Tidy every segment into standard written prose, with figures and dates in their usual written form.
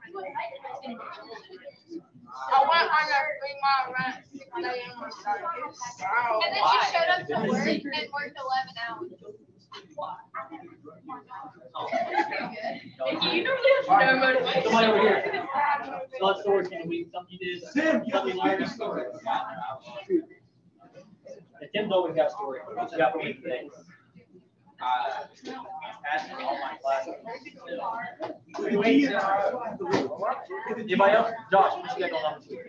I went on a 3-mile run at 6 a.m. on Saturday. And then she showed up to work and worked 11 hours. You normally have no motivation. Somebody over here. Tell a story from the week. Something you did. Something you learned. Tim's always got a story. What you got for me today? Passing all my classes. Anybody else? Josh, what you got going on this week?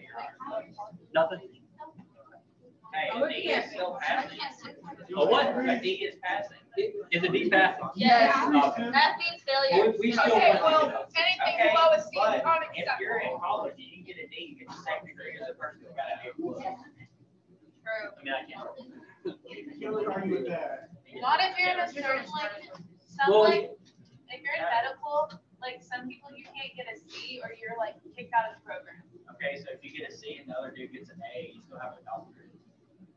Nothing? Hey, is still passing. Oh, what? A D is passing. Is it D passing? Yes. That means failure. We still Okay, want well, to do that. anything below a C is But not if you're acceptable. in college, you can get a D, you get the same degree as a person who got a D. True. I mean, I can't. Not if you're in a certain, like, some, Well, like, if you're in medical, like, some people you can't get a C or you're, like, kicked out of the program. Okay, so if you get a C and the other dude gets an A, you still have a doctorate.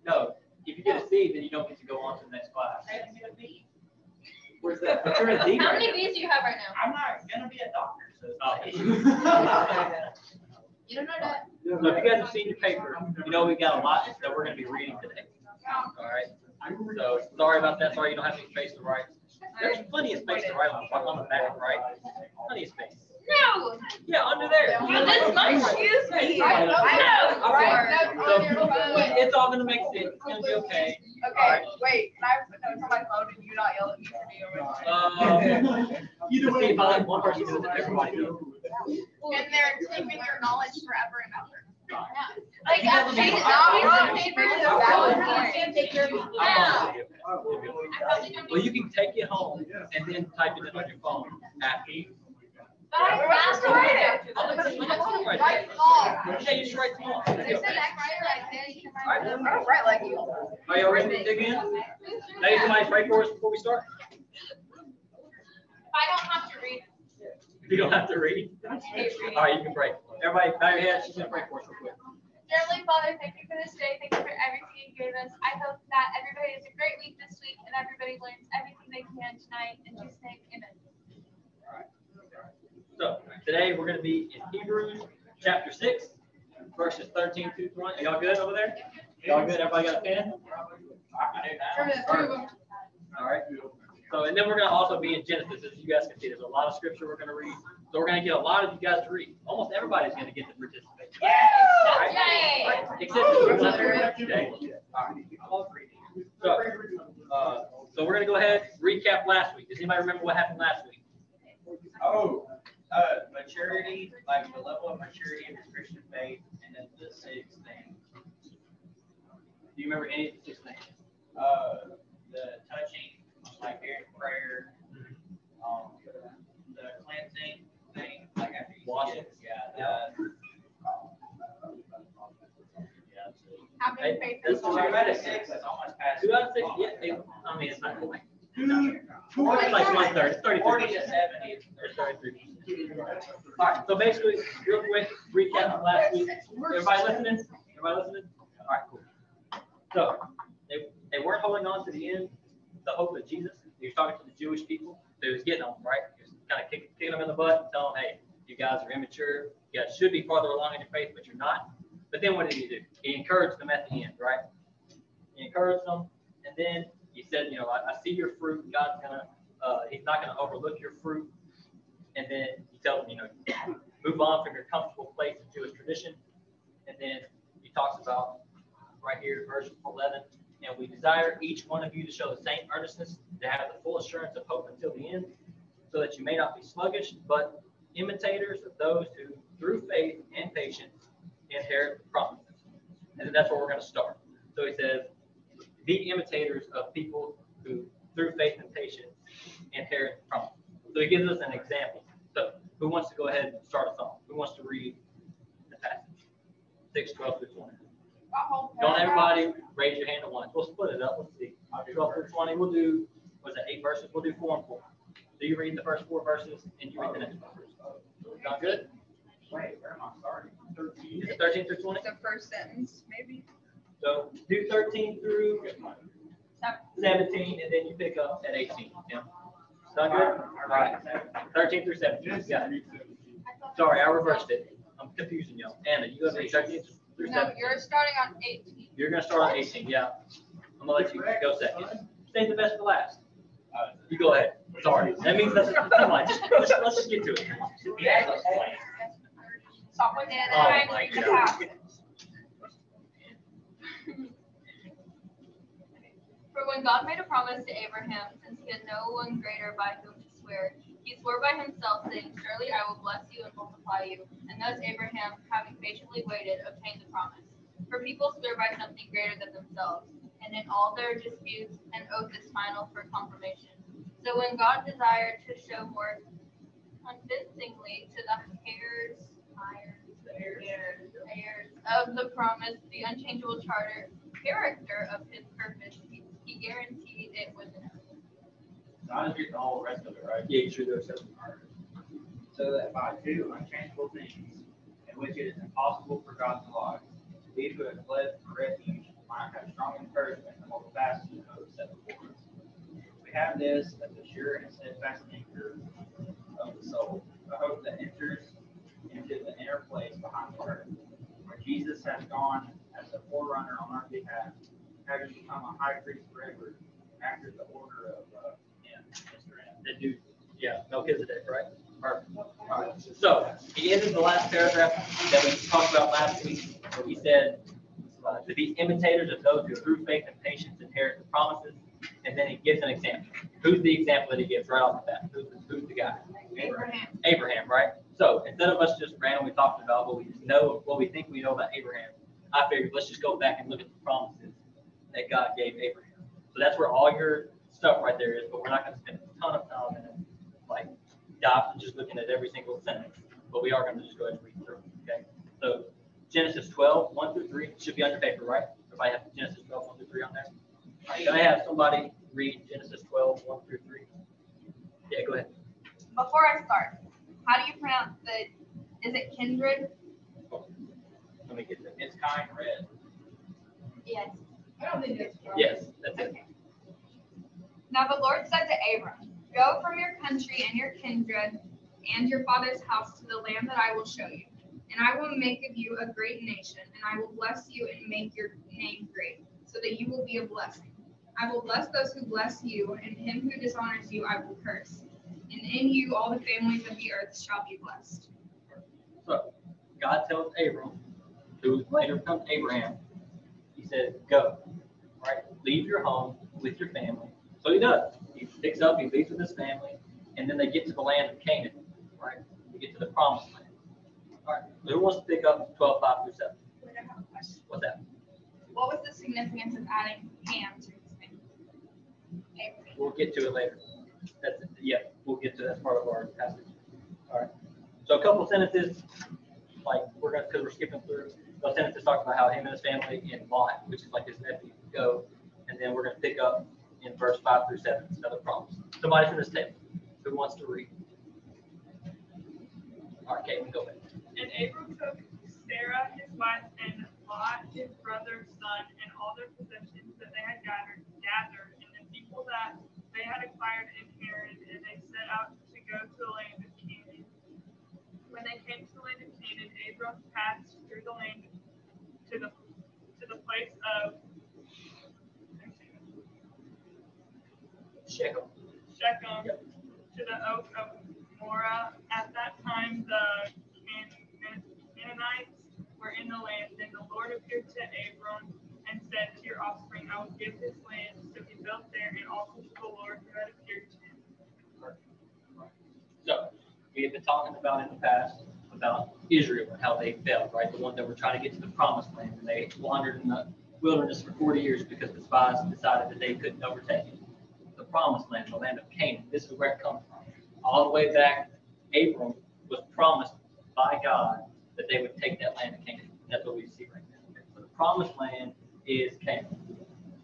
No, if you get a C, then you don't get to go on to the next class. I didn't get a B. Where's that? But you're a D How right many now. B's do you have right now? I'm not gonna be a doctor, so. You don't know that? So if you guys have seen your paper, you know we got a lot that we're going to be reading today. All right. So sorry about that. Sorry you don't have any space to write. There's plenty of space to write on the back, right? Plenty of space. No. Yeah, under there. Well, that's my excuse me. I know. Right. So it's all going to make sense. It's going to be okay. Okay, wait, can I put notes on my phone and you not yell at me for me over time? Either way, if I let one person do it, then everybody do it. And they're keeping your knowledge forever and ever. Like, I'm paid on paper is a valid point. Take your now. Well, you can take it home and then type it in on your phone after you. But I have to write it. Write small. Yeah, you should write small. They said that write like that, you can write. All right. I don't write like you. Are you all ready to dig in? Hey, somebody pray for us before we start? I don't have to read. You don't have to read. All right, you can pray. Everybody, bow your heads. She's going to pray for us real quick. Dearly Father, thank you for this day. Thank you for everything you gave us. I hope that everybody has a great week this week and everybody learns everything they can tonight. In Jesus' name, amen. All right. So today we're going to be in Hebrews chapter 6, verses 13 through 20. Are y'all good over there? Y'all good? Everybody got a pen? All right. So, and then we're going to also be in Genesis, as you guys can see. There's a lot of scripture we're going to read. So we're going to get a lot of you guys to read. Almost everybody's going to get to participate. All right? Yay! All right. Except for people that are here today. All right. So we're going to go ahead and recap last week. Does anybody remember what happened last week? Oh, maturity, like the level of maturity of your Christian faith, and then the 6th thing. Do you remember any of the 6 things? The touching, like during prayer, the cleansing thing, like after you Washing. Having faith That's is two hard. out of 6, that's almost past. 2 out of 6? Yeah. I mean, it's not like. It's like 1/3. It's 33. 40 to 70. Or 33. All right. So basically, real quick recap from last week. Everybody listening? Everybody listening? All right. Cool. So they weren't holding on to the end, the hope of Jesus. He was talking to the Jewish people. So he was getting them right. He was kind of kicking them in the butt and telling them, hey, you guys are immature. You guys should be farther along in your faith, but you're not. But then what did he do? He encouraged them at the end, right? He encouraged them, and then he said, you know, I see your fruit. God's gonna, he's not gonna overlook your fruit. And then he tells them, you know, move on from your comfortable place of Jewish tradition. And then he talks about right here, verse 11, and we desire each one of you to show the same earnestness, to have the full assurance of hope until the end, so that you may not be sluggish, but imitators of those who, through faith and patience, inherit the promises. And then that's where we're going to start. So he says, be imitators of people who, through faith and patience, inherit the promises. So he gives us an example. So who wants to go ahead and start us off? Who wants to read the passage? 6:12 through 20. Don't everybody raise your hand at once. We'll split it up. Let's see. 12 through 20. We'll do, what's that, 8 verses? We'll do 4 and 4. So you read the first 4 verses and you read the next 4 verses. Sound good? Wait, where am I starting? 13. Is it 13 through 20? The first sentence, maybe. So do 13 through 17, and then you pick up at 18. Yeah. Sound good? All right. 13 through 17. You got it. Sorry, I reversed it. I'm confusing y'all. Anna, you have the exact answer? No, you're starting on 18. You're gonna start on 18, yeah. I'm gonna let you go second. Save the best for last. You go ahead. Sorry. That means that's, come on, let's just get to it. Stop with it. Oh my God. For when God made a promise to Abraham, since he had no one greater by whom to swear, he swore by himself, saying, "Surely I will bless you and multiply you." And thus Abraham, having patiently waited, obtained the promise. For people swear by something greater than themselves, and in all their disputes, an oath is final for confirmation. So when God desired to show more convincingly to the heirs of the promise the unchangeable character of his purpose, he guaranteed it with an oath. God is getting all the rest of it, right? Yeah, you should do it. So that by two unchangeable things, in which it is impossible for God to lie, these who have fled for refuge might have strong encouragement and hold fast to the hope set before us. We have this as a sure and steadfast anchor of the soul, a hope that enters into the inner place behind the earth, where Jesus has gone as a forerunner on our behalf, having become a high priest forever, after the order of Mr. M. That dude, yeah, Melchizedek, right? Perfect. All right. So he ended the last paragraph that we talked about last week, where he said to be imitators of those who through faith and patience inherit the promises, and then he gives an example. Who's the example that he gives right off the bat? Who's the guy? Abraham. Abraham, right? So instead of us just randomly talking about what we know, what we think we know about Abraham, I figured let's just go back and look at the promises that God gave Abraham. So that's where all your stuff right there is, but we're not going to spend a ton of time in it, like just looking at every single sentence, but we are going to just go ahead and read through. Okay. So Genesis 12, 1 through 3 should be on your paper, right? Everybody have Genesis 12, 1 through 3 on there? All right, can I have somebody read Genesis 12, 1 through 3? Yeah, go ahead. Before I start, how do you pronounce is it kindred? Let me get that. It's kind red. Yes. I don't think it's right. Yes, that's it. Okay. Now the Lord said to Abram, "Go from your country and your kindred and your father's house to the land that I will show you. And I will make of you a great nation, and I will bless you and make your name great, so that you will be a blessing. I will bless those who bless you, and him who dishonors you I will curse. And in you all the families of the earth shall be blessed." So God tells Abram, who later becomes Abraham, he says, go, right? Leave your home with your family. So he does. He picks up, he leaves with his family, and then they get to the land of Canaan, right? They get to the promised land. All right, who wants to pick up 12, 5 through 7? Wait, I have a question. What's that? What was the significance of adding Ham to his name? Abraham. We'll get to it later. That's it. Yeah, we'll get to that part of our passage. All right. So a couple sentences, like because we're skipping through. Those sentences talk about how him and his family and Lot, which is like his nephew, go, and then we're going to pick up in verse 5 through 7. It's another promise. Somebody from this table who wants to read. All right, Kate, go ahead. And Abram took Sarah his wife and Lot his brother's son and all their possessions that they had gathered, and the people that they had acquired in Haran, and they set out to go to the land of Canaan. When they came to the land of Canaan, Abram passed through the land to the place of Shechem. Yep. To the oak of Morah. At that time, the Canaanites were in the land. Then the Lord appeared to Abram and said, "To your offspring I will give this land." So he built there and also to the Lord who had appeared to him. So we have been talking about in the past about Israel and how they failed, right? The ones that were trying to get to the promised land, and they wandered in the wilderness for 40 years because the spies decided that they couldn't overtake it. The promised land, the land of Canaan. This is where it comes from. All the way back, Abram was promised by God that they would take that land of Canaan. That's what we see right now. So the promised land is Canaan.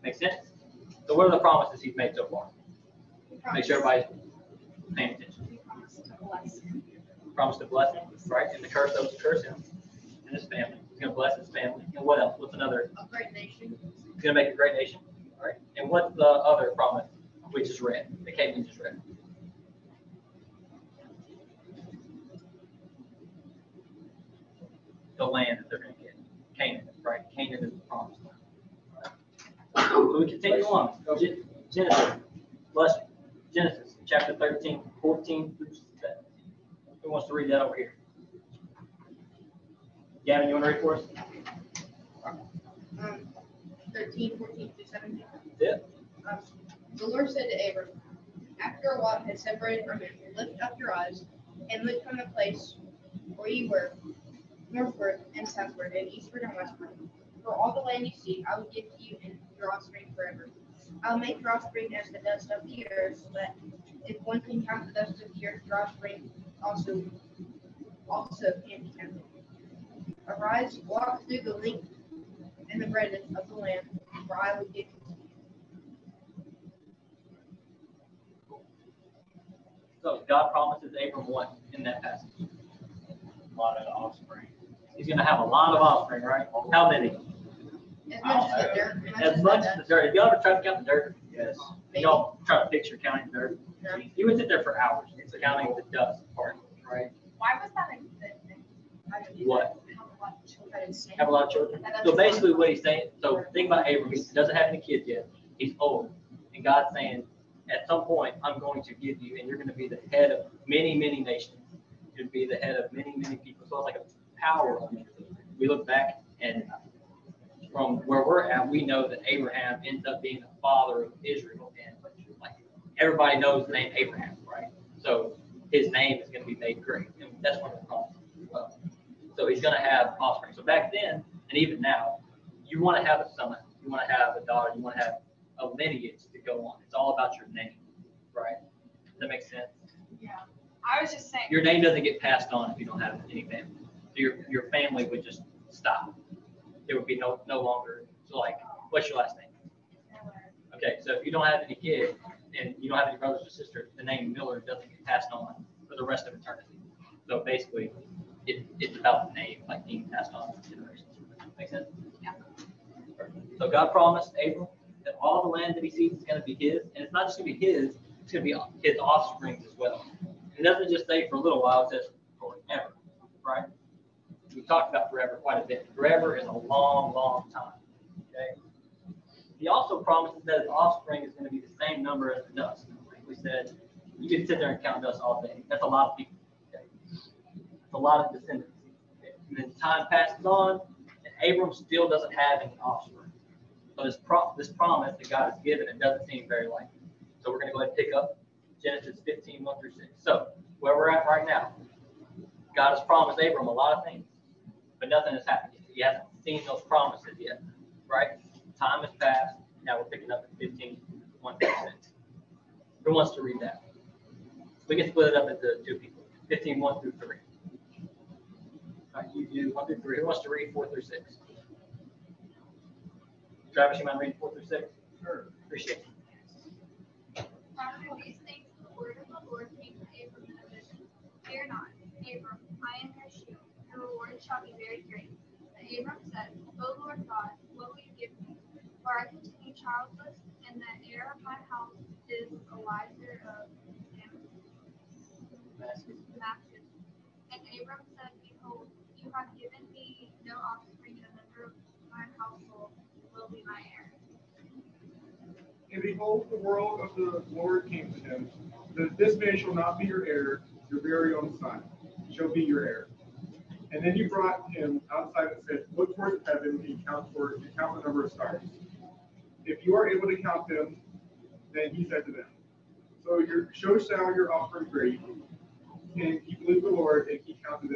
Make sense? So what are the promises he's made so far? Make sure everybody's paying attention. Promise to bless him, right? And the curse, those who curse him and his family. He's going to bless his family. And what else? What's another? A great nation. He's going to make a great nation. All right. And what's the other promise, which is read? The Canaan just read. the land that they're going to get. Canaan, right? Canaan is the promised land. Right? So we continue on. Genesis chapter 13, 14 through 17. Who wants to read that over here? Gavin, you want to read for us? 13, 14 through 17. Yeah. The Lord said to Abram, after Lot had separated from him, lift up your eyes and look from the place where you were, northward and southward and eastward and westward. For all the land you see, I will give to you and your offspring forever. I will make your offspring as the dust of the earth, so that if one can count the dust of the earth, your offspring also can be counted. Arise, walk through the length and the breadth of the land, for I will give you. So God promises Abram what in that passage? A lot of offspring. He's going to have a lot of offspring, right? How many? As much as the dirt. As much as the dirt. Have y'all ever tried to count the dirt? Yes. Y'all try to picture counting the dirt? No. You would sit there for hours counting the dust part, right? Why was that a good thing? I don't do What? that. Have a lot of children. So basically what he's saying, so think about Abram, he doesn't have any kids yet. He's old. And God's saying, at some point, I'm going to give you, and you're going to be the head of many, many nations. You're going to be the head of many, many people. So it's like a power on you. We look back, and from where we're at, we know that Abraham ends up being the father of Israel. And like everybody knows the name Abraham, right? So his name is going to be made great. And that's one of the promises as well. So he's going to have offspring. So back then, and even now, you want to have a son, you want to have a daughter, you want to have a lineage to go on. It's all about your name, right? Does that make sense? Yeah. I was just saying. Your name doesn't get passed on if you don't have any family. So your family would just stop. There would be no longer, so like, what's your last name? Okay, so if you don't have any kids and you don't have any brothers or sisters, the name Miller doesn't get passed on for the rest of eternity. So basically, it's about the name, like being passed on to generations. Make sense? Yeah. So God promised Abram that all the land that he sees is going to be his, and it's not just going to be his, it's going to be his offspring as well. It doesn't just say for a little while, it says forever, right? We've talked about forever quite a bit. Forever is a long, long time, okay? He also promises that his offspring is going to be the same number as the dust. Like we said, you can sit there and count dust all day. That's a lot of people, okay? It's a lot of descendants. Okay? And then time passes on, and Abram still doesn't have any offspring. So this promise that God has given, it doesn't seem very likely. So we're going to go ahead and pick up Genesis 15, 1 through 6. So where we're at right now, God has promised Abram a lot of things, but nothing has happened yet. He hasn't seen those promises yet, right? Time has passed. Now we're picking up at 15, 1 through 6. Who wants to read that? We can split it up into two people. 15, 1 through 3. All right, you do 1 through 3. Who wants to read 4 through 6? Travis, you mind reading 4 through 6? Sure. Appreciate it. After these things, the word of the Lord came to Abram in a vision. Fear not, Abram, I am your shield. Your reward shall be very great. But Abram said, O Lord God, what will you give me? For I continue childless, and the heir of my house is Eliezer of Damascus. And Abram said, Behold, you have given me no offspring, and a member of my household will be my heir. And behold, the word of the Lord came to him, that this man shall not be your heir, your very own son shall be your heir. And then he brought him outside and said, Look towards heaven and count the number of stars. If you are able to count them, then he said to them, So show shall your offering great. And he believed the Lord, and he counted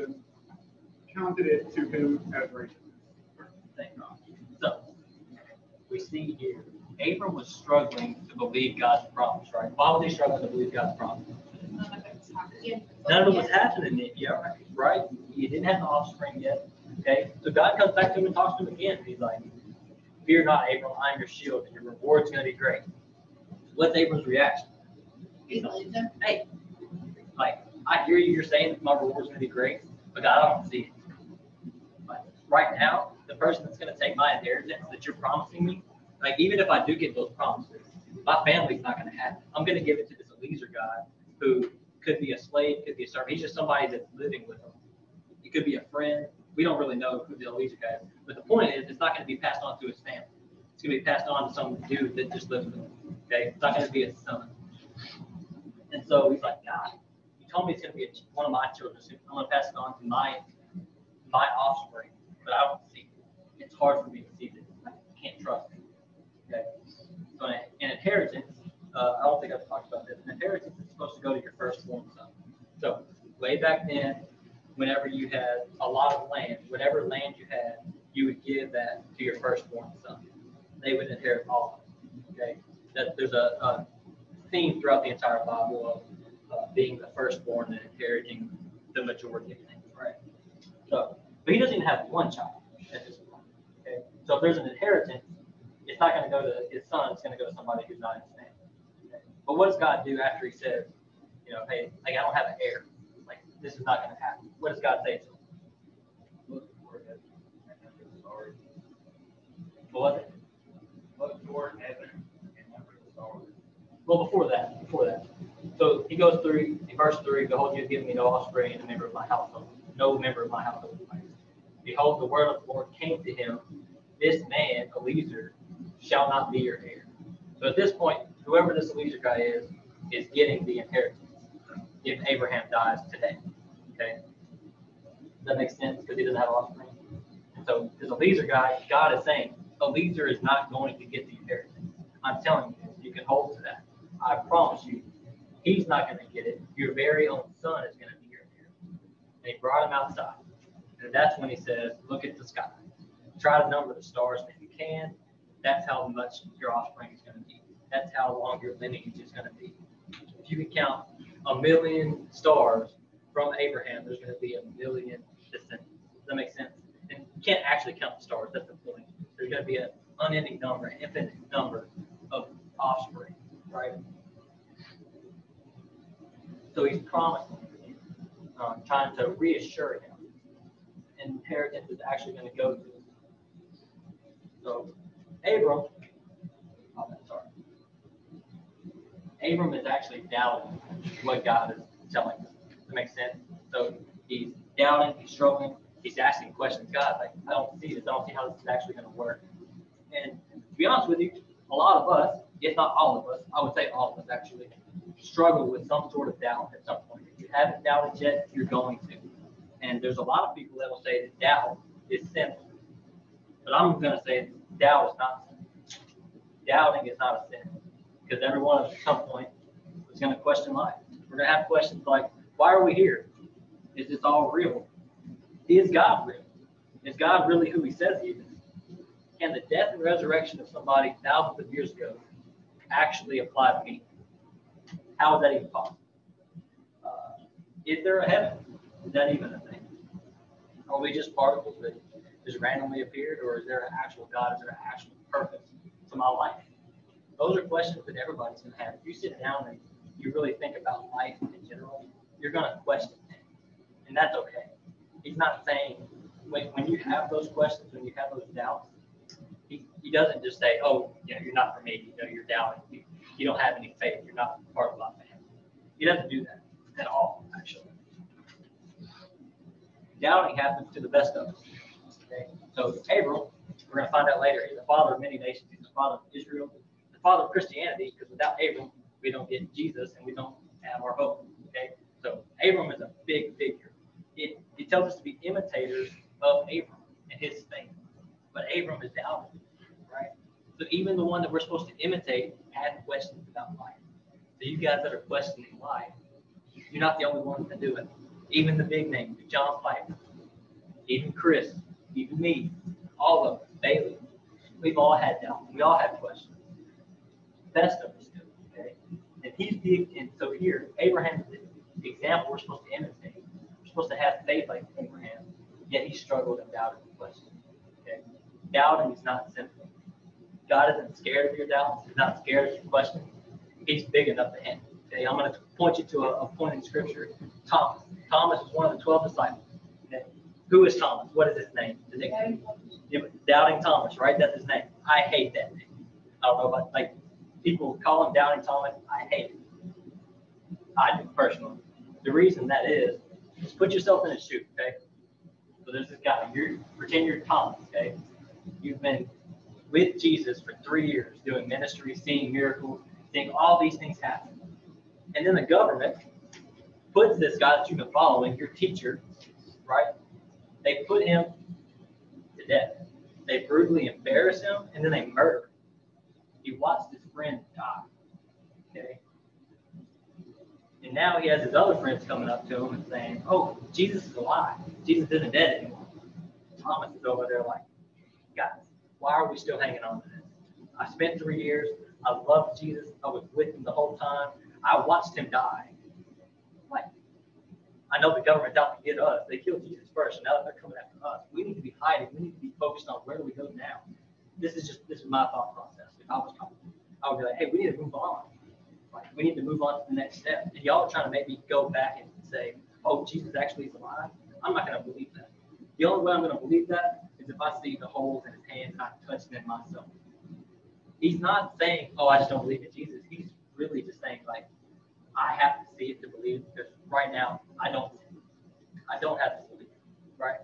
it to him as righteousness. Thank God. So we see here, Abram was struggling to believe God's promise, right? Why was he struggling to believe God's promise? None of it was happening yet, right? He didn't have an offspring yet. Okay, so God comes back to him and talks to him again. He's like, "Fear not, Abram. I am your shield, and your reward's going to be great." What's Abram's reaction? He's like, "Hey, like I hear you. You're saying that my reward's going to be great, but God, I don't see it. Like, right now, the person that's going to take my inheritance that you're promising me, like even if I do get those promises, my family's not going to have it. I'm going to give it to this Eliezer guy who could be a slave, could be a servant. He's just somebody that's living with them. He could be a friend. We don't really know who the Eliezer guy is. But the point is, it's not going to be passed on to his family. It's going to be passed on to some dude that just lives with him. Okay? It's not going to be his son. And so he's like, God, you told me it's going to be one of my children. So I'm going to pass it on to my offspring. But I don't see it. It's hard for me to see this. I can't trust it. Okay? So an inheritance, I don't think I've talked about this. An inheritance is supposed to go to your firstborn son. So way back then, whenever you had a lot of land, whatever land you had, you would give that to your firstborn son. They would inherit all of it. Okay? There's a theme throughout the entire Bible of being the firstborn and inheriting the majority of things, right? So, but he doesn't even have one child at this point. Okay? So if there's an inheritance, it's not going to go to his son, it's going to go to somebody who's not in his family. Okay? But what does God do after he says, you know, hey, like, I don't have an heir. Like, this is not going to happen. What does God say to him? Look toward heaven and number the stars. What was it? Look toward heaven and number the stars. Well, before that. So he goes through, in verse 3, behold, you have given me no offspring and a member of my household. No member of my household. Behold, the word of the Lord came to him. This man, Eliezer, shall not be your heir. So at this point, whoever this Eliezer guy is getting the inheritance if Abraham dies today. Okay? Does that make sense? Because he doesn't have offspring. And so this Eliezer guy, God is saying, Eliezer is not going to get the inheritance. I'm telling you this. You can hold to that. I promise you, he's not going to get it. Your very own son is going to be your heir. And he brought him outside. And that's when he says, look at the sky. Try to number the stars. And if you can, that's how much your offspring is going to be. That's how long your lineage is going to be. If you can count 1,000,000 stars from Abraham, there's going to be 1,000,000 descendants. Does that make sense? And you can't actually count the stars. That's the point. There's going to be an unending number, an infinite number of offspring, right? So he's promising, trying to reassure him. Inheritance is actually going to go to him. So Abram is actually doubting what God is telling him. Does that make sense? So he's doubting, he's struggling, he's asking questions. God, like, I don't see this. I don't see how this is actually going to work. And to be honest with you, a lot of us, if not all of us, I would say all of us actually, struggle with some sort of doubt at some point. If you haven't doubted yet, you're going to. And there's a lot of people that will say that doubt is sinful. But I'm going to say doubt is not sin. Doubting is not a sin. Because everyone at some point is going to question life. We're going to have questions like, why are we here? Is this all real? Is God real? Is God really who he says he is? Can the death and resurrection of somebody thousands of years ago actually apply to me? How is that even possible? Is there a heaven? Is that even a thing? Are we just particles that just randomly appeared, or is there an actual God? Is there an actual purpose to my life? Those are questions that everybody's going to have. If you sit down and you really think about life in general, you're going to question things. And that's okay. He's not saying, when you have those questions, when you have those doubts, he doesn't just say, oh, you know, you're not for me. You know, you're doubting. You don't have any faith. You're not part of my family. He doesn't do that at all, actually. Doubting happens to the best of us. Okay? So Abram, we're going to find out later, he's the father of many nations. He's the father of Israel, the father of Christianity, because without Abram, we don't get Jesus and we don't have our hope. Okay? So Abram is a big figure. It tells us to be imitators of Abram and his faith. But Abram is doubting, right? So even the one that we're supposed to imitate had questions about life. So you guys that are questioning life, you're not the only ones that do it. Even the big names, John Piper, even Chris, even me, all of us, Bailey, we've all had doubt. We all have questions. Best of us do, okay? And so here, Abraham is the example we're supposed to imitate. We're supposed to have faith like Abraham, yet he struggled and doubted the question. Okay? Doubting is not sinful. God isn't scared of your doubts. He's not scared of your questions. He's big enough to handle. Okay, I'm going to point you to a point in Scripture. Thomas. Thomas is one of the 12 disciples. Okay? Who is Thomas? What is his name? Doubting Thomas, right? That's his name. I hate that name. I don't know about, like, people call him Doubting Thomas. I hate it. I do, personally. The reason that is put yourself in his shoes, okay? So there's this guy. Pretend you're Thomas, okay? You've been with Jesus for 3 years, doing ministry, seeing miracles, seeing all these things happen. And then the government puts this guy that you've been following, your teacher, right? They put him to death. They brutally embarrass him, and then they murder him. He watched his friend die. Okay? And now he has his other friends coming up to him and saying, oh, Jesus is alive. Jesus isn't dead anymore. Thomas is over there like, guys, why are we still hanging on to this? I spent 3 years. I loved Jesus. I was with him the whole time. I watched him die. Like, I know the government's out to get us. They killed Jesus first, and now they're coming after us. We need to be hiding. We need to be focused on where do we go now. This is my thought process. If I was talking, I would be like, hey, we need to move on. Like, we need to move on to the next step. And y'all are trying to make me go back and say, oh, Jesus actually is alive. I'm not going to believe that. The only way I'm going to believe that is if I see the holes in his hands and I touch them myself. He's not saying, oh, I just don't believe in Jesus. He's really just saying, like, I have to see it to believe it, because right now I don't have to believe it, right?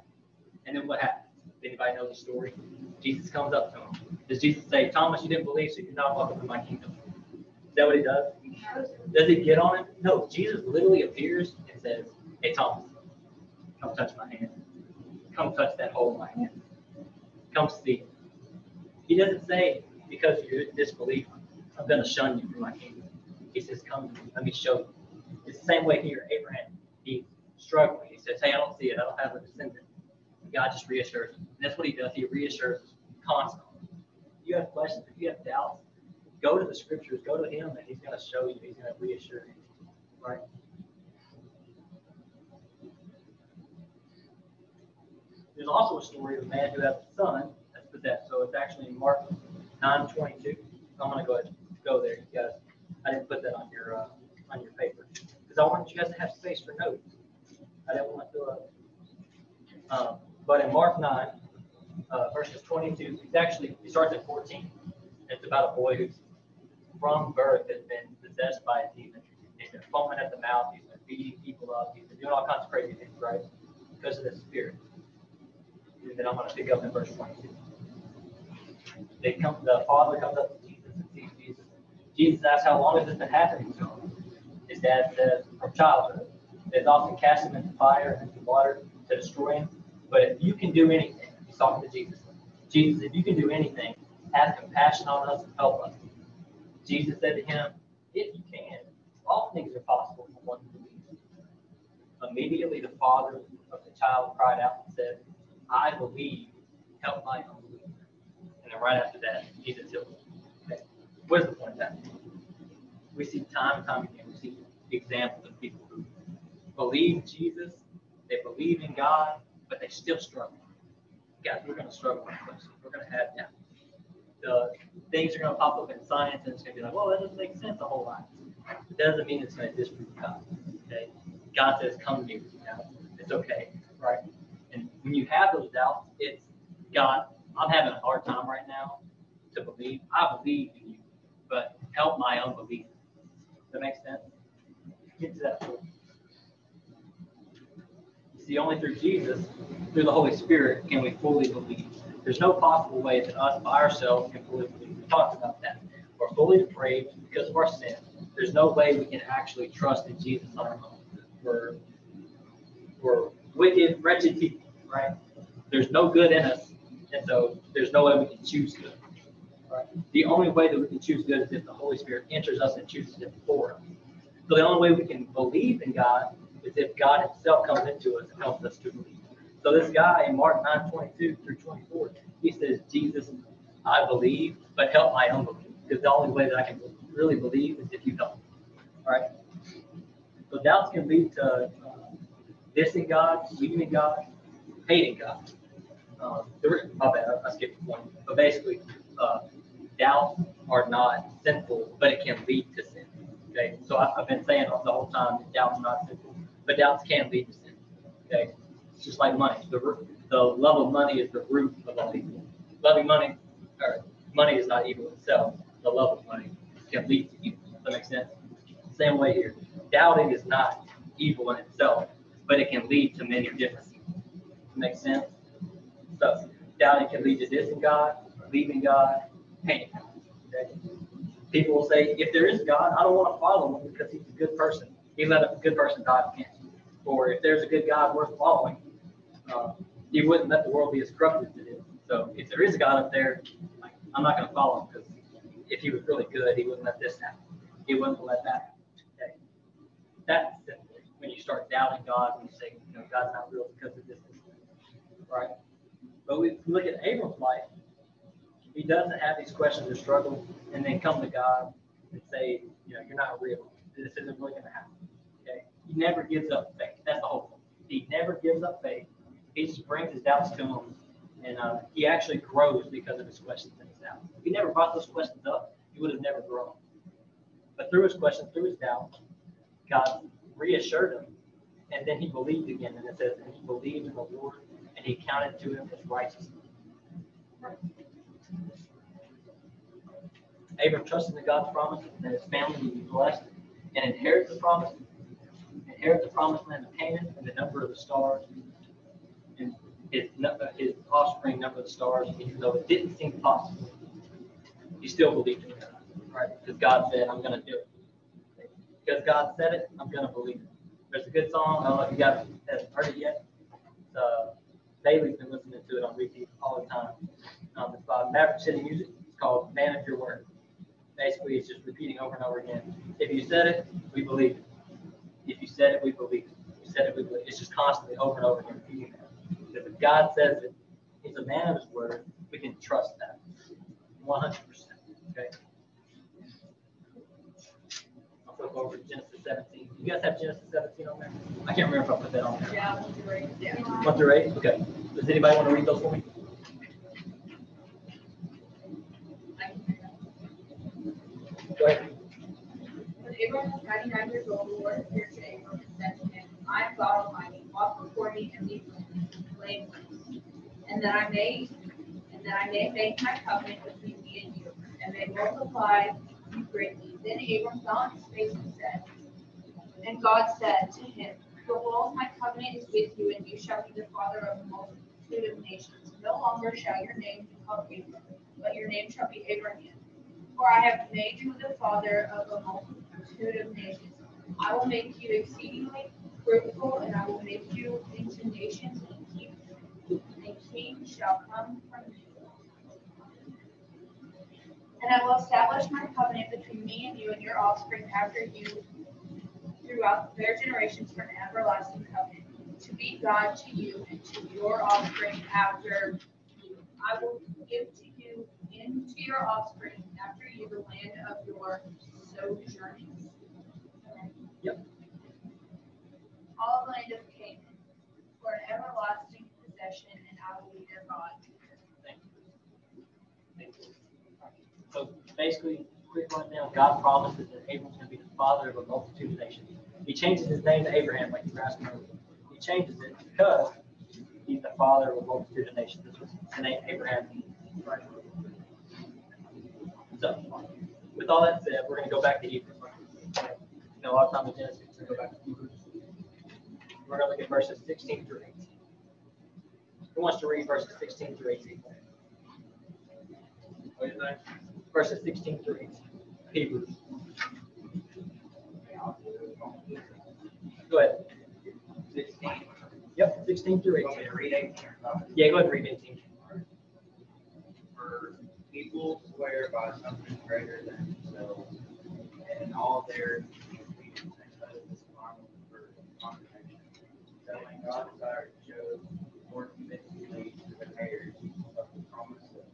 And then what happens? Anybody know the story? Jesus comes up to him. Does Jesus say, Thomas, you didn't believe, so you're not welcome in my kingdom? Is that what he does? Does he get on him? No, Jesus literally appears and says, hey, Thomas, come touch my hand. Come touch that hole in my hand. Come see. He doesn't say, because you're a disbeliever, I'm going to shun you from my kingdom. He says, come to me, let me show you. It's the same way here, Abraham. He's struggling. He says, hey, I don't see it. I don't have a descendant. And God just reassures him. And that's what he does. He reassures constantly. If you have questions, if you have doubts, go to the scriptures, go to him, and he's going to show you. He's going to reassure you. Right? There's also a story of a man who has a son that's possessed. So it's actually in Mark 9:22. I'm going to go ahead and go there, you guys. I didn't put that on your paper because I wanted you guys to have space for notes. I didn't want to fill up. But in Mark 9, verses 22, he starts at 14. It's about a boy who's from birth has been possessed by a demon. He's been foaming at the mouth. He's been beating people up. He's been doing all kinds of crazy things, right? Because of the spirit. And then I'm going to pick up in verse 22. The father comes up to Jesus and sees Jesus. Jesus asks, how long has this been happening to him? His dad says, from childhood. They've often cast him into fire and into water to destroy him. But if you can do anything, he's talking to Jesus. Jesus, if you can do anything, have compassion on us and help us. Jesus said to him, if you can, all things are possible for one who believes. Immediately the father of the child cried out and said, I believe, help my unbelief. And then right after that, Jesus healed him. Okay. What is the point of that? We see time and time again, we see examples of people who believe Jesus, they believe in God, but they still struggle. Guys, we're going to struggle with questions. We're going to have doubts. The things are going to pop up in science, and it's going to be like, well, that doesn't make sense a whole lot. It doesn't mean it's going to disprove God. Okay? God says, come to me with your doubts. It's okay, right? And when you have those doubts, it's God, I'm having a hard time right now to believe. I believe in you, but help my unbelief. Does that make sense? Get to that point. You see, only through Jesus, through the Holy Spirit, can we fully believe. There's no possible way that us by ourselves can fully believe. We talked about that. We're fully depraved because of our sin. There's no way we can actually trust in Jesus on our own. We're wicked, wretched people, right? There's no good in us, and so there's no way we can choose good. Right? The only way that we can choose good is if the Holy Spirit enters us and chooses it for us. So the only way we can believe in God is if God himself comes into us and helps us to believe. So this guy in Mark 9:22 through 24, he says, Jesus, I believe, but help my unbelief. Because the only way that I can really believe is if you help me. All right? So doubts can lead to dissing God, believing in God, hating God. My bad, I skipped one. But basically, doubts are not sinful, but it can lead to sin. Okay, so I've been saying the whole time that doubts are not sinful, but doubts can lead to sin. Okay, it's just like money. The love of money is the root of all evil. Loving money, or money is not evil itself. The love of money can lead to evil. Does that make sense? Same way here. Doubting is not evil in itself, but it can lead to many different evils. Makes sense? So doubting can lead to dissing God, leaving God, hating God. Okay? People will say, if there is God, I don't want to follow him because he's a good person. He let a good person die of cancer. Or if there's a good God worth following, he wouldn't let the world be as corrupt as it is. So if there is a God up there, I'm not going to follow him because if he was really good, he wouldn't let this happen. He wouldn't let that happen. Okay? That's simply when you start doubting God, when you say, God's not real because of this, right? But we look at Abram's life. He doesn't have these questions or struggles and then come to God and say, you're not real. This isn't really going to happen. Okay? He never gives up faith. That's the whole point. He never gives up faith. He just brings his doubts to him, and he actually grows because of his questions and his doubts. If he never brought those questions up, he would have never grown. But through his questions, through his doubts, God reassured him, and then he believed again. And it says, and he believed in the Lord, and he counted to him as righteousness. Abram trusted in God's promises that his family would be blessed and inherit the promise land of Canaan and the number of the stars, and his offspring number of the stars, even though it didn't seem possible. He still believed in God, right? Because God said, I'm going to do it. Because God said it, I'm going to believe it. There's a good song, I don't know if you guys haven't heard it yet. Bailey's been listening to it on repeat all the time. It's by Maverick City Music. It's called Man of Your Word. Basically, it's just repeating over and over again. If you said it, we believe it. If you said it, we believe it. If you said it, we believe it. It's just constantly over and over again repeating that. Because if God says it, he's a man of his word, we can trust that. 100%. Okay? I'll flip over to Genesis 17. You guys have Genesis 17 on there? I can't remember if I put that on there. Yeah, 1 through 8. Yeah. 1 through 8? Okay. Does anybody want to read those for me? Go ahead. When Abram was 99 years old, the Lord appeared to Abram and said to him, I am God Almighty, walk before me and be blameless, and that I may make my covenant between me and you, and may multiply you greatly. Then Abram fell on his face and said, and God said to him, behold, my covenant is with you, and you shall be the father of a multitude of nations. No longer shall your name be called Abram, but your name shall be Abraham. For I have made you the father of a multitude of nations. I will make you exceedingly fruitful, and I will make you into nations, and kings shall come from you. And I will establish my covenant between me and you and your offspring after you throughout their generations for an everlasting covenant, to be God to you and to your offspring after you. I will give to you and to your offspring after you the land of your sojournings. Yep. All the land of Canaan for an everlasting possession, and I will be their God. Thank you. Thank you. So basically, quick rundown, God promises that Abram's going to be the father of a multitude of nations. He changes his name to Abraham, like you were asking earlier. He changes it because he's the father of a multitude of nations. This was the name Abraham. Right. So, with all that said, we're going to go back to Hebrews. A lot of time in Genesis, we're going to go back to Hebrews. We're going to look at verses 16 through 18. Who wants to read verses 16 through 18? What is that? Verses 16 through 18. Hebrews. Go ahead. 16. Yep, 16 through 18. Read 18. Yeah, go ahead and read 18. For people swear by something greater than themselves, and all their disobedience and oaths for condemnation. So when God desired to show more convincingly to the haters of the promise of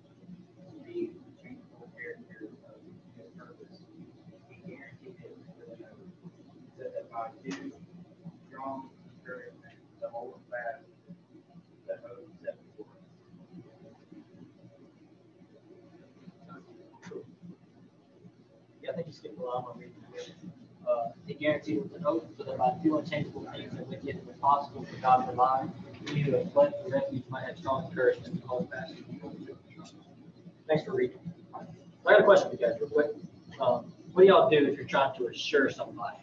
the changeable character of his purpose, he guaranteed it with an oath, so that by due strong encouragement to hold fast the oath set before us. Yeah, I think you skipped a lot. I'm reading it. He guaranteed with an oath so that by two unchangeable things that make it impossible for God to lie, we who have fled for refuge might have strong encouragement to hold fast. Thanks for reading. So I got a question for you guys real quick. What do y'all do if you're trying to assure somebody?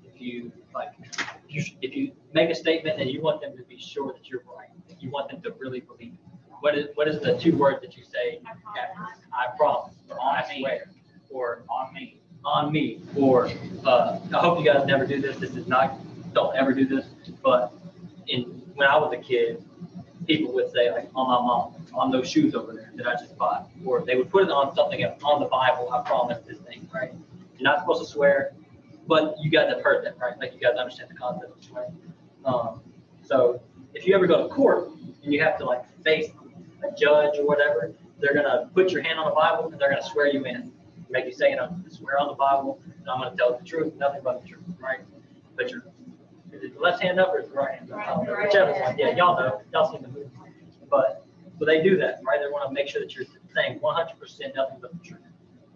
If if you like, if you make a statement and you want them to be sure that you're right, you want them to really believe it. What is the 2 words that you say after? I promise, or I swear, or On me. on me, or I hope you guys never do this. This is not, don't ever do this. But when I was a kid, people would say like on my mom, on those shoes over there that I just bought, or they would put it on something on the Bible. I promise this thing, right? You're not supposed to swear, but you guys have heard that, right? Like you guys understand the concept of swearing. So if you ever go to court and you have to like face a judge or whatever, they're gonna put your hand on the Bible and they're gonna swear you in, make you say, swear on the Bible, and I'm gonna tell the truth, nothing but the truth, right? But is it the left hand up or is it the right hand up? Whichever one. Yeah, y'all know, y'all seen the movie. But so they do that, right? They want to make sure that you're saying 100% nothing but the truth.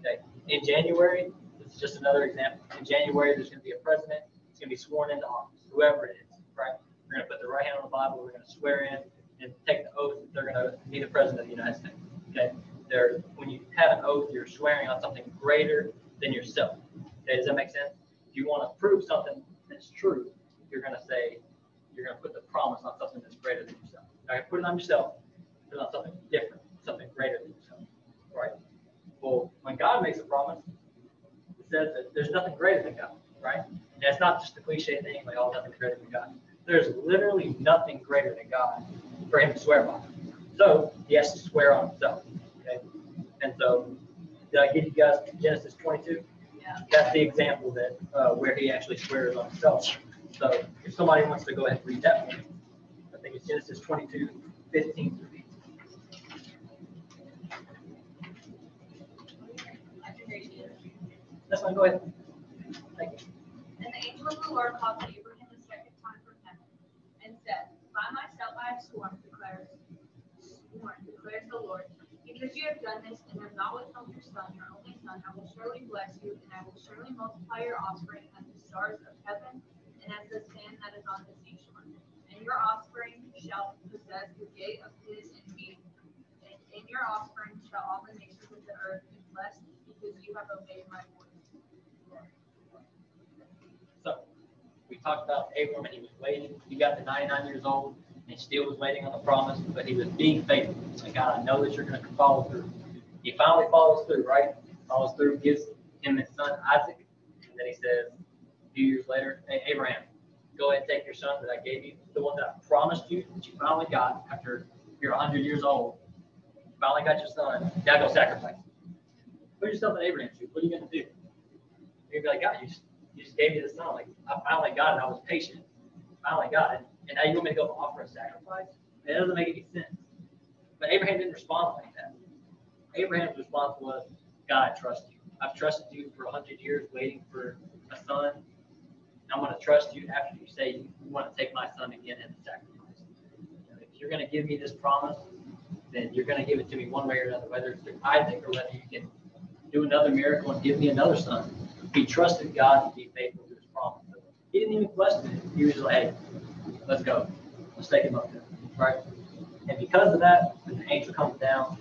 Okay. In January, this is just another example. In January, there's going to be a president. He's going to be sworn into office, whoever it is, right? We're going to put the right hand on the Bible. We're going to swear in and take the oath that they're going to be the president of the United States. Okay. When you have an oath, you're swearing on something greater than yourself. Okay. Does that make sense? If you want to prove something that's true, you're going to say, you're going to put the promise on something that's greater than yourself. Now, put it on yourself, put it on something different, something greater than yourself, right? Well, when God makes a promise, it says that there's nothing greater than God, right? And it's not just a cliche thing like, oh, nothing greater than God. There's literally nothing greater than God for him to swear by. So he has to swear on himself, okay? And so, did I give you guys Genesis 22? Yeah. That's the example that where he actually swears on himself. So if somebody wants to go ahead and read that one, I think it's Genesis 22, 15 through 18. That's fine, go ahead. Thank you. And the angel of the Lord called to Abraham the second time from heaven, and said, By myself I have sworn, declares the Lord, because you have done this and have not withheld your son, your only son, I will surely bless you, and I will surely multiply your offspring as the stars of heaven and as the sand that is on the seashore. And your offspring shall possess the gate of his enemy, and in your offspring shall all the nations of the earth be blessed, because you have obeyed my voice. So we talked about Abram, and he was waiting. He got to 99 years old and still was waiting on the promise, but he was being faithful. Like, God, I know that you're going to follow through. He finally follows through, right? Follows through, gives him his son Isaac, and then he says a few years later, hey, Abraham, go ahead and take your son that I gave you, the one that I promised you that you finally got after you're 100 years old. You finally got your son. Now go sacrifice. Put yourself in Abraham's shoes. What are you going to do? You're going to be like, God, you just gave me the son. Like, I finally got it. I was patient. Finally got it. And now you want me to go offer a sacrifice? That doesn't make any sense. But Abraham didn't respond like that. Abraham's response was, God, I trust you. I've trusted you for 100 years waiting for a son. I'm going to trust you after you say you want to take my son again and sacrifice. If you're going to give me this promise, then you're going to give it to me one way or another, whether it's through Isaac or whether you can do another miracle and give me another son. He trusted God to be faithful to his promise. So he didn't even question it. He was just like, hey, let's go. Let's take him up there, right? And because of that, the angel comes down,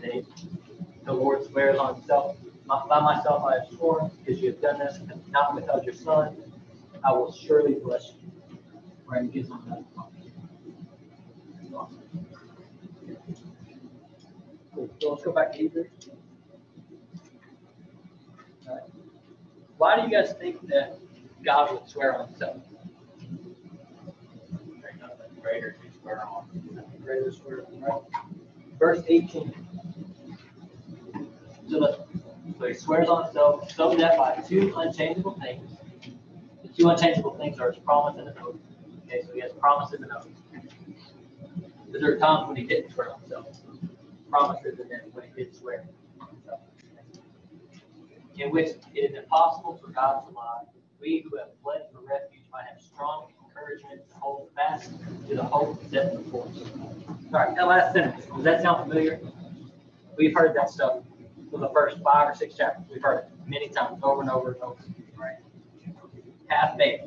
and the Lord swears on himself, by myself I have sworn, because you have done this and have not withheld your son, I will surely bless you. Right? And gives him that promise. Awesome. Cool. So let's go back to Hebrews. All right. Why do you guys think that God would swear on himself? There's nothing greater to swear on. Nothing greater to swear on, right? Verse 18. So he swears on himself so that by two unchangeable things, the two unchangeable things are his promise and an oath. Okay, so he has promises and oaths. But there are times when he didn't swear on himself. Promises and then when he did swear on himself. In which it is impossible for God to lie. We who have fled for refuge might have strong encouragement to hold fast to the hope set before us. All right, that last sentence, does that sound familiar? We've heard that stuff for the first 5 or 6 chapters. We've heard it many times, over and over and over. Right? Have faith.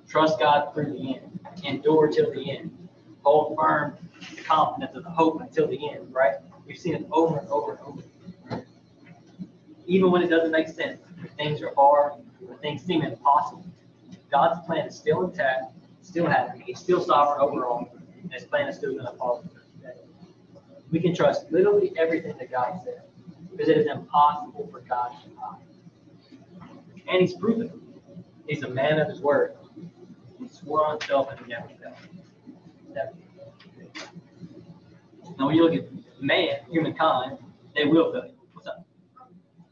Trust God through the end. Endure till the end. Hold firm the confidence of the hope until the end. Right? We've seen it over and over and over. Right? Even when it doesn't make sense, when things are hard, when things seem impossible, God's plan is still intact, still happening. He's still sovereign over all, and his plan is still going to follow. Okay? We can trust literally everything that God said, because it is impossible for God to lie. And he's proven it. He's a man of his word. He swore on himself and he never failed. Never. Now, when you look at man, humankind, they will fail you. What's up?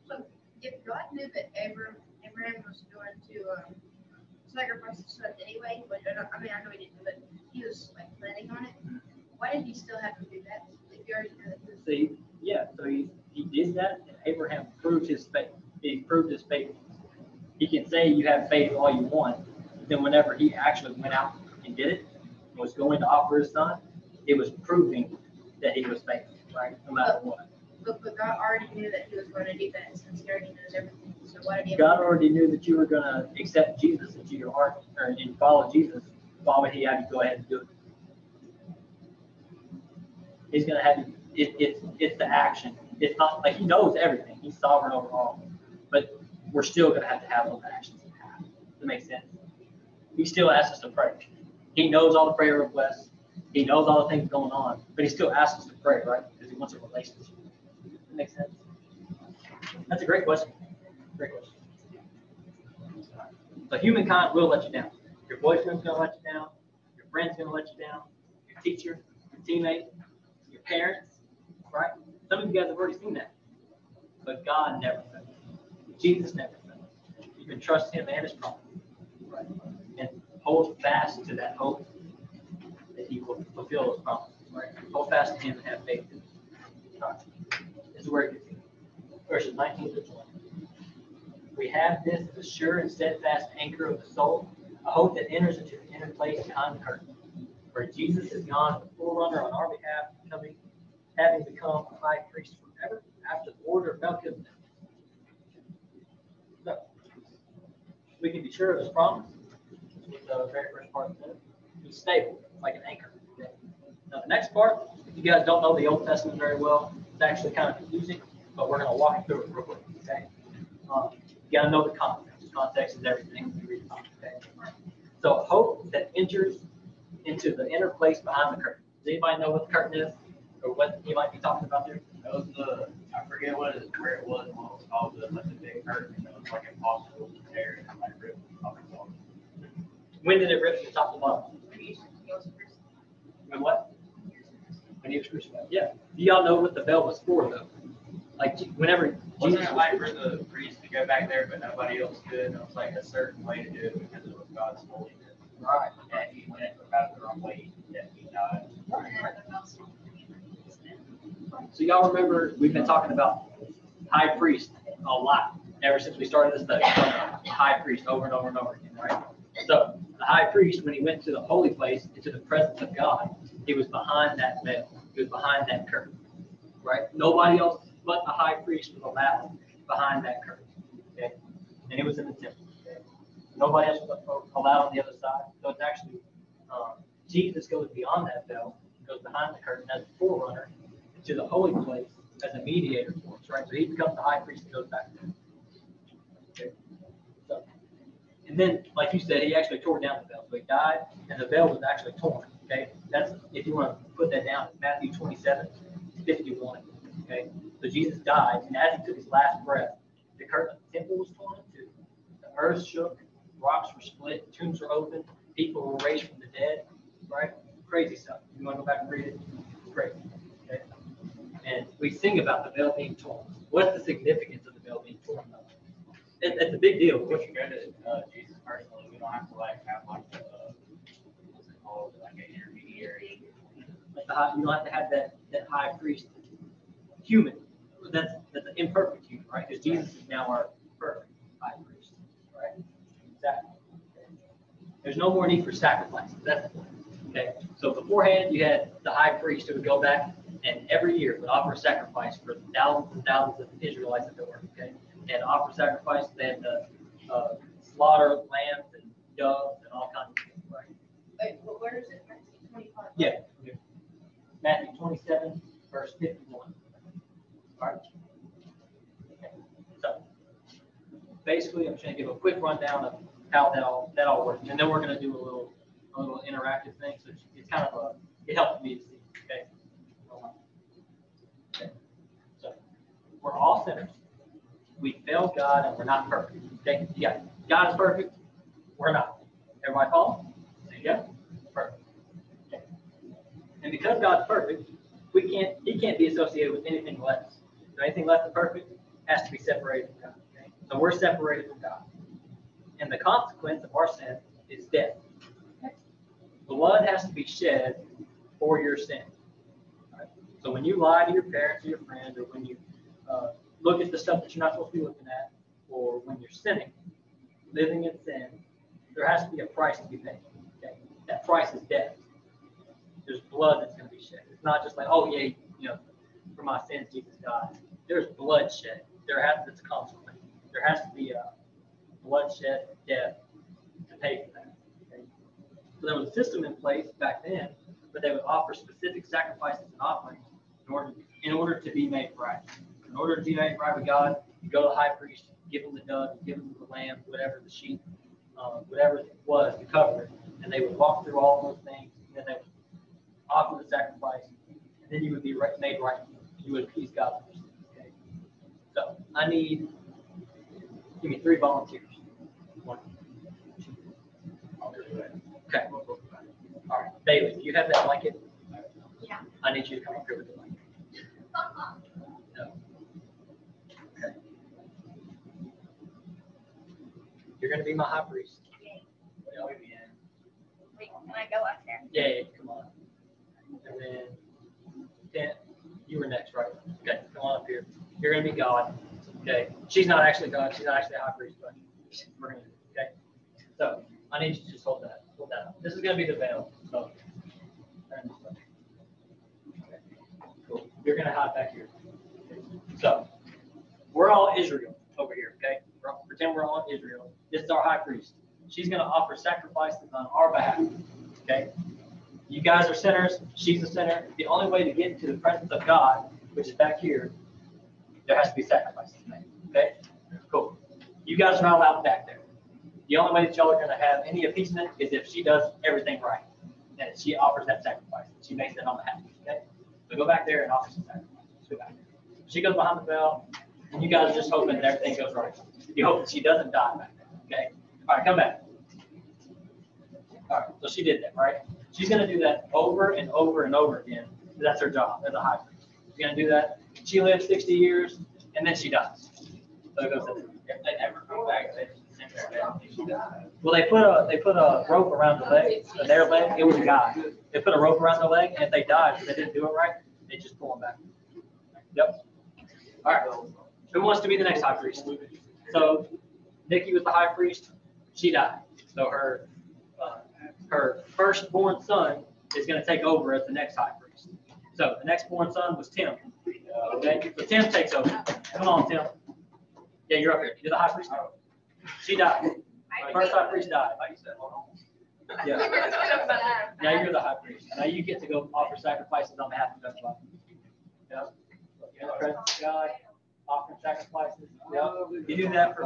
So if God knew that Abraham was going to sacrifice his son anyway, but I mean I know he didn't, but he was like planning on it. Why did he still have to do that? If you already knew that. See, yeah, so he did that, and Abraham proved his faith. He proved his faith. He can say you have faith all you want, but then whenever he actually went out and did it, and was going to offer his son, it was proving that he was faithful, right? No matter what. But God already knew that he was going to do that since he already knows everything. So why did he? God already knew that you were going to accept Jesus into your heart or and follow Jesus. Why would he have you go ahead and do it? He's going to have you. It's the action. It's not like he knows everything. He's sovereign over all. But we're still going to have those actions. Does that make sense? He still asks us to pray. He knows all the prayer requests. He knows all the things going on. But he still asks us to pray, right? Because he wants a relationship. Does that make sense? That's a great question. Great question. So humankind will let you down. Your boyfriend's going to let you down. Your friend's going to let you down. Your teacher, your teammate, your parents, right? Some of you guys have already seen that. But God never fails. Jesus never fails. You can trust him and his promise. Right? And hold fast to that hope that he will fulfill those promises. Right? Hold fast to him and have faith in him. Right. This is where it gets in. Verses 19 to 20. We have this as a sure and steadfast anchor of the soul, a hope that enters into the inner place behind the curtain, where Jesus is gone, the forerunner on our behalf, having become a high priest forever after the order of Melchizedek. So, we can be sure of his promise. That's what the very first part says. He's stable, like an anchor. Okay? Now, the next part, if you guys don't know the Old Testament very well, it's actually kind of confusing, but we're going to walk through it real quick. Okay? You got to know the context. Context is everything when you read the context. Okay? So, hope that enters into the inner place behind the curtain. Does anybody know what the curtain is, or what he might be talking about there? That was I forget where it was, what it was called, but like the big curtain that was like impossible to tear and like rip off the bottom. When did it rip from the top to the bottom? When what? When he was crucified. Yeah. Do y'all know what the veil was for, though? Like, whenever Wasn't Jesus it like for the priest to go back there, but nobody else could? It was like a certain way to do it because it was God's holiness. Right. And he went about it the wrong way, that he died. So y'all remember we've been talking about high priest a lot ever since we started this study. High priest over and over and over again, right? So the high priest, when he went to the holy place, into the presence of God, he was behind that veil. He was behind that curtain, right? Nobody else but the high priest was allowed behind that curtain, okay? And it was in the temple. Okay? Nobody else was allowed on the other side. So it's actually Jesus goes beyond that veil, goes behind the curtain as a forerunner to the holy place as a mediator for us, right? So he becomes the high priest and goes back there. Okay. So, and then, like you said, he actually tore down the veil. So he died, and the veil was actually torn. Okay, that's if you want to put that down, Matthew 27:51. Okay, so Jesus died, and as he took his last breath, the curtain of the temple was torn in two. The earth shook, rocks were split, tombs were opened, people were raised from the dead. Right? Crazy stuff. You want to go back and read it? It's crazy. Okay. And we sing about the veil being torn. What's the significance of the veil being torn? It's a big deal. If you go to Jesus personally, we don't have to like have like what's it called, like an intermediary. Like you don't have to have that high priest human. That's an imperfect human, right? Because Jesus is now our perfect high priest, right? Exactly. There's no more need for sacrifices. That's the point. Okay. So beforehand, you had the high priest who would go back and every year would offer a sacrifice for thousands and thousands of Israelites that were, okay? And offer sacrifice, they had to slaughter lambs and doves and all kinds of things, right? Wait, where is it? 25. Yeah. Matthew 27, verse 51. All right. Okay. So basically, I'm just going to give a quick rundown of how that all works. And then we're going to do a little interactive thing. So it's kind of it helps me to see. Okay. Okay. So we're all sinners. We fail God and we're not perfect. Okay. Yeah. God is perfect. We're not. Everybody follow? Yeah. Perfect. Okay. And because God's perfect, He can't be associated with anything less. So anything less than perfect has to be separated from God. Okay? So we're separated from God. And the consequence of our sin is death. Okay? Blood has to be shed for your sin. Right? So when you lie to your parents or your friends, or when you look at the stuff that you're not supposed to be looking at, or when you're sinning, living in sin, there has to be a price to be paid. Okay? That price is death. There's blood that's going to be shed. It's not just like, oh yeah, for my sins Jesus died. There's blood shed. It's a consequence. There has to be a bloodshed, death to pay for that. Okay? So there was a system in place back then, but they would offer specific sacrifices and offerings in order to be made right. In order to be made right with God, you go to the high priest, give him the dove, give him the lamb, whatever, the sheep, whatever it was to cover it, and they would walk through all those things, and then they would offer the sacrifice, and then you would be made right. You would appease God. Okay. So give me 3 volunteers. 1, 2. Okay. All right, Bailey, do you have that blanket? Yeah. I need you to come up here with the blanket. No. Okay. You're going to be my high priest. Wait, can I go up there? Yeah, come on. And then you were next, right? Okay, come on up here. You're going to be God. Okay. She's not actually God. She's not actually a high priest, but we're going to. Okay. So I need you to just hold that. Hold that up. This is going to be the veil. So. Okay. Cool. You're going to hide back here. Okay. So we're all Israel over here. Okay. Pretend we're all Israel. This is our high priest. She's going to offer sacrifices on our behalf. Okay. You guys are sinners. She's a sinner. The only way to get into the presence of God, which is back here, there has to be sacrifices made. Okay? Cool. You guys are not allowed back there. The only way that y'all are going to have any appeasement is if she does everything right. And she offers that sacrifice. She makes it on behalf. Okay? So go back there and offer some sacrifice. Go back there. She goes behind the veil, and you guys are just hoping that everything goes right. You hope that she doesn't die back there. Okay? All right, come back. All right, so she did that, right? She's going to do that over and over and over again. That's her job as a high priest. She's going to do that. She lives 60 years, and then she dies. So it goes to If they never come back, they just sit there and she died. well, they put a rope around the leg, their leg. It was a guy. They put a rope around the leg, and if they died, if they didn't do it right, they just pull them back. Yep. All right. Who wants to be the next high priest? So Nikki was the high priest. She died. So her firstborn son is going to take over as the next high priest. So the next born son was Tim. Okay, so Tim takes over. Come on, Tim. Yeah, you're up here. You're the high priest. She died. The first high priest died. Like you said, hold on. Yeah. Now you're the high priest. Now you get to go offer sacrifices on behalf of everybody. Yeah. You're in the presence of God, offering sacrifices. Yeah. You do that for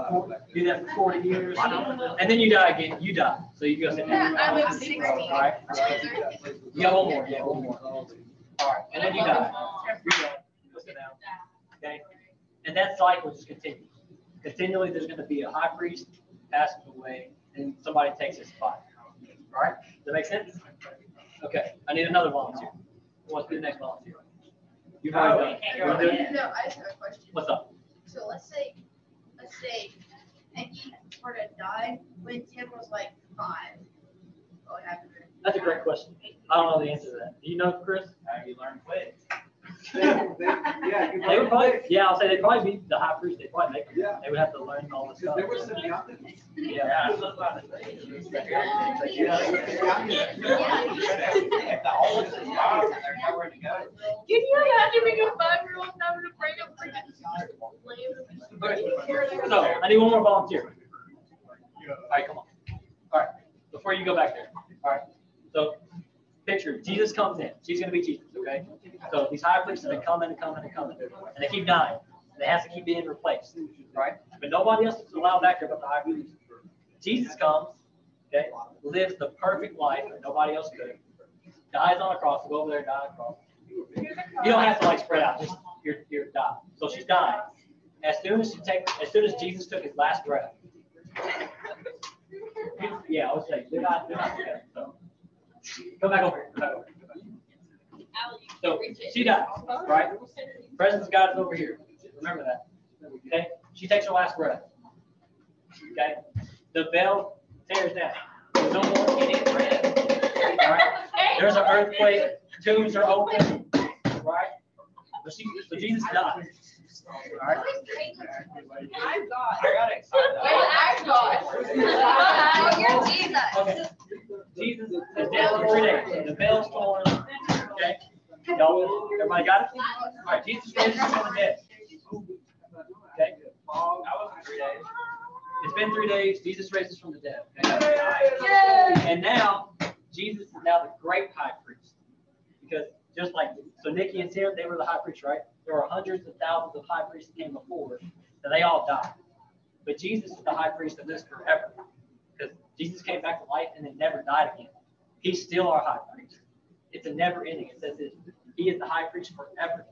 40 years, and then you die again. You die. So you go sit down. I live 60. All right. You got one more. Yeah, one more. All right, and then you die. You're done. Go sit down. Okay. And that cycle just continues. Continually, there's going to be a high priest passes away, and somebody takes his spot. All right. Does that make sense? Okay. I need another volunteer. Who wants to be the next volunteer? You've already done. No, I just have a question. What's up? So let's say Nikki sort of died when Tim was like 5. What happened? That's a great question. I don't know the answer to that. Do you know, Chris? How you learn quick. They would probably, yeah, I'll say they'd probably be the high priest. They'd probably make them. Yeah. They would have to learn all this stuff. There was some young. Yeah. If the oldest is gone and there's nowhere to go. Can you imagine being a 5-year-old having to bring up freaking So I need one more volunteer. All right, come on. All right, before you go back there. All right. So picture Jesus comes in. She's going to be Jesus. Okay. So these high priests have been coming and coming and coming, and they keep dying. And they have to keep being replaced. Right. But nobody else is allowed back there but the high priest. Jesus comes, okay, lives the perfect life that nobody else could, dies on a cross, go over there and die on a cross. You don't have to like spread out, just you're dying. So she's dying. As soon as Jesus took his last breath, yeah, I would say they're not together. So come back over here. Come back over here. So she dies, right? Presence of God is over here. Remember that. Okay? She takes her last breath. Okay? The veil tears down. There's no more any bread. All right? There's an earthquake. Tombs are open. Right? So Jesus died. All right? I'm God. I got excited. I'm God. Oh, you're Jesus. Okay. Jesus is dead for 3 days. The veil's torn. Okay? Y'all, everybody got it? All right, Jesus raised from the dead. Okay? That was 3 days. It's been 3 days. Jesus raises from the dead. Okay? And now, Jesus is now the great high priest. Because just like, so Nikki and Tim, they were the high priests, right? There were hundreds of thousands of high priests that came before, and they all died. But Jesus is the high priest of this forever. Because Jesus came back to life and then never died again. He's still our high priest. It's a never ending. It says that he is the high priest forever,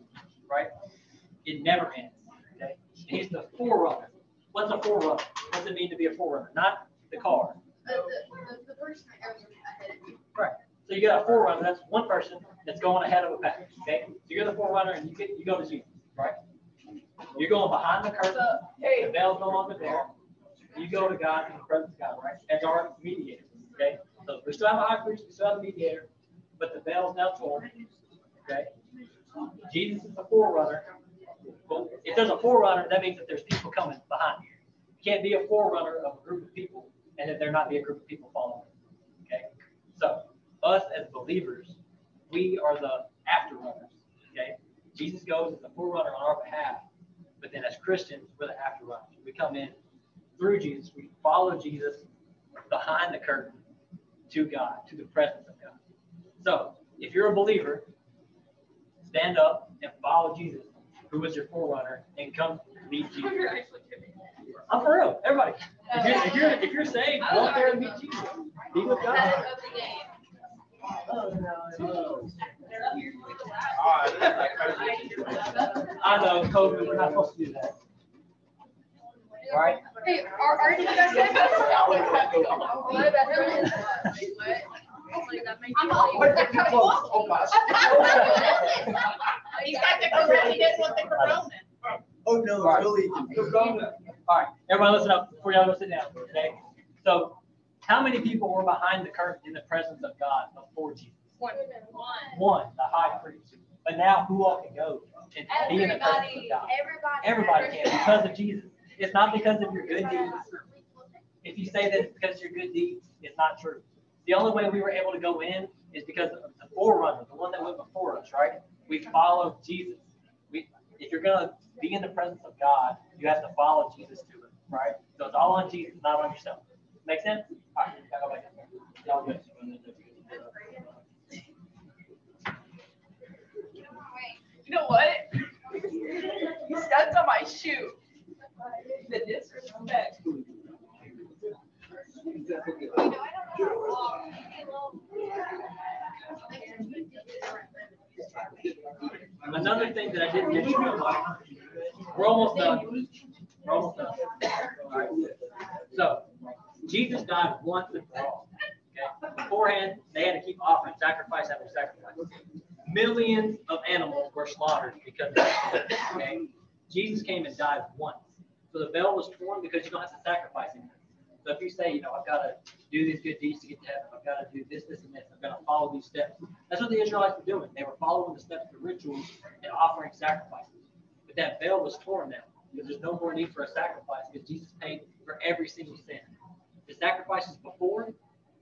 right? It never ends. Okay? He's the forerunner. What's a forerunner? What does it mean to be a forerunner? Not the car. The person that goes ahead of you. Right. So you got a forerunner. That's one person that's going ahead of a pack. Okay. So you're the forerunner, and you go to Jesus, right? You're going behind the curtain. The veil's no longer there. You go to God in the presence of God, right? As our mediator. Okay. So we still have a high priest. We still have a mediator. But the veil's now torn. Okay? Jesus is the forerunner. Well, if there's a forerunner, that means that there's people coming behind you. You can't be a forerunner of a group of people and then there not be a group of people following. Okay? So, us as believers, we are the afterrunners. Okay? Jesus goes as the forerunner on our behalf, but then as Christians, we're the afterrunners. We come in through Jesus. We follow Jesus behind the curtain to God, to the presence of God. So, if you're a believer, stand up and follow Jesus, who is your forerunner, and come meet Jesus. I'm for real, everybody. If you're saved, go up there and meet Jesus. Be with God. Oh, no. I know, COVID, we're not supposed to do that. All right? Hey, are you guys going He's got the corona. He didn't want the corona. Oh no, All right. really? All right, everybody listen up before y'all go sit down, okay? So, how many people were behind the curtain in the presence of God before Jesus? One, the high priest. But now, who all can go and be in the presence of God? Everybody can because of Jesus. It's not because of your good deeds. If you say that it's because of your good deeds, it's not true. The only way we were able to go in is because of the forerunner, the one that went before us, right? We followed Jesus. If you're going to be in the presence of God, you have to follow Jesus to it, right? So it's all on Jesus, not on yourself. Make sense? All right, go back in there. Y'all good. You know what? You stepped on my shoe. The disrespect. Another thing that I didn't mention, we're almost done. We're almost done. All right. So, Jesus died once and for all. Okay? Beforehand, they had to keep offering sacrifice after sacrifice. Millions of animals were slaughtered because of that. Okay? Jesus came and died once. So the veil was torn because you don't have to sacrifice anything. So if you say, I've got to do these good deeds to get to heaven, I've got to do this, this, and this, I've got to follow these steps. That's what the Israelites were doing. They were following the steps, the rituals, and offering sacrifices. But that veil was torn now because there's no more need for a sacrifice because Jesus paid for every single sin. The sacrifices before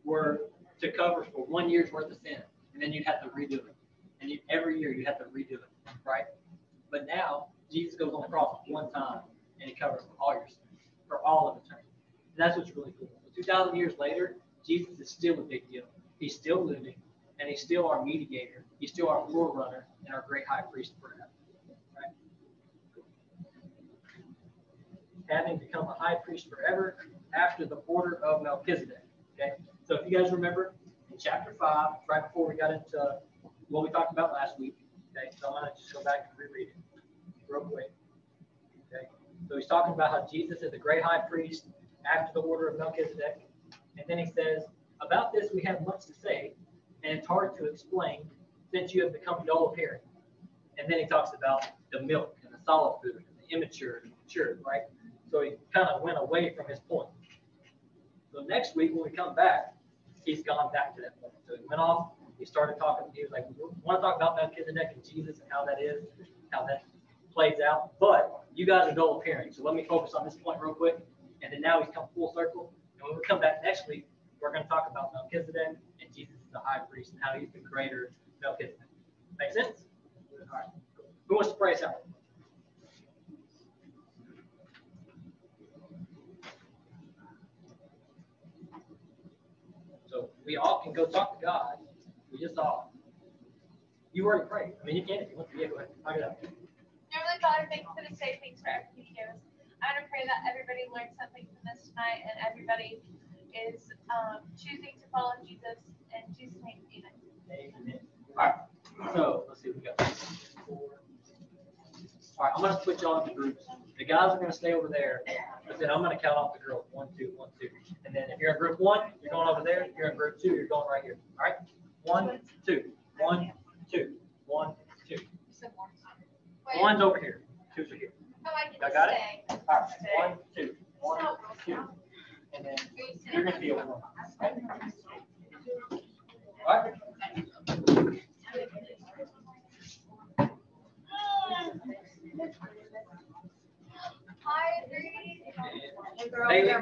were to cover for 1 year's worth of sin, and then you'd have to redo it. And every year you have to redo it, right? But now Jesus goes on the cross one time, and he covers all your sins for all of eternity. And that's what's really cool. 2,000 years later, Jesus is still a big deal. He's still living, and he's still our mediator. He's still our forerunner and our great high priest forever. Right? Having become a high priest forever, after the order of Melchizedek. Okay, so if you guys remember in chapter 5, right before we got into what we talked about last week. Okay, so I'm going to just go back and reread it real quick. Okay, so he's talking about how Jesus is the great high priest after the order of Melchizedek. And then he says, about this we have much to say, and it's hard to explain since you have become dull of hearing. And then he talks about the milk and the solid food, and the immature and the mature, right? So he kind of went away from his point. So next week when we come back, he's gone back to that point. So he went off, he started talking, he was like, we want to talk about Melchizedek and Jesus and how that is, how that plays out. But you guys are dull of hearing, so let me focus on this point real quick. And then now he's come full circle. And when we come back next week, we're going to talk about Melchizedek and Jesus is the high priest and how he's the greater Melchizedek. Make sense? All right. Who wants to pray us out? So we all can go talk to God. We just all. You already prayed. I mean, you can if you want to. Yeah, go ahead. Knock it out. Heavenly Father, thank you for the safe things for everything you give us. I want to pray that everybody learned something from this tonight and everybody is choosing to follow Jesus. In Jesus' name, amen. Amen. All right. So let's see what we got. All right, I'm going to switch on to groups. The guys are going to stay over there, but then I'm going to count off the girls. 1, 2, 1, 2. And then if you're in group 1, you're going over there. If you're in group 2, you're going right here. All right? 1, 2, 1, 2, 1, 2. One's over here. 2's are here. Y'all got it? All right. 1, 2, 1, 2. And then you're going to be over 1. All right? Hi, Bree. Bailey.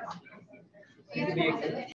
You can be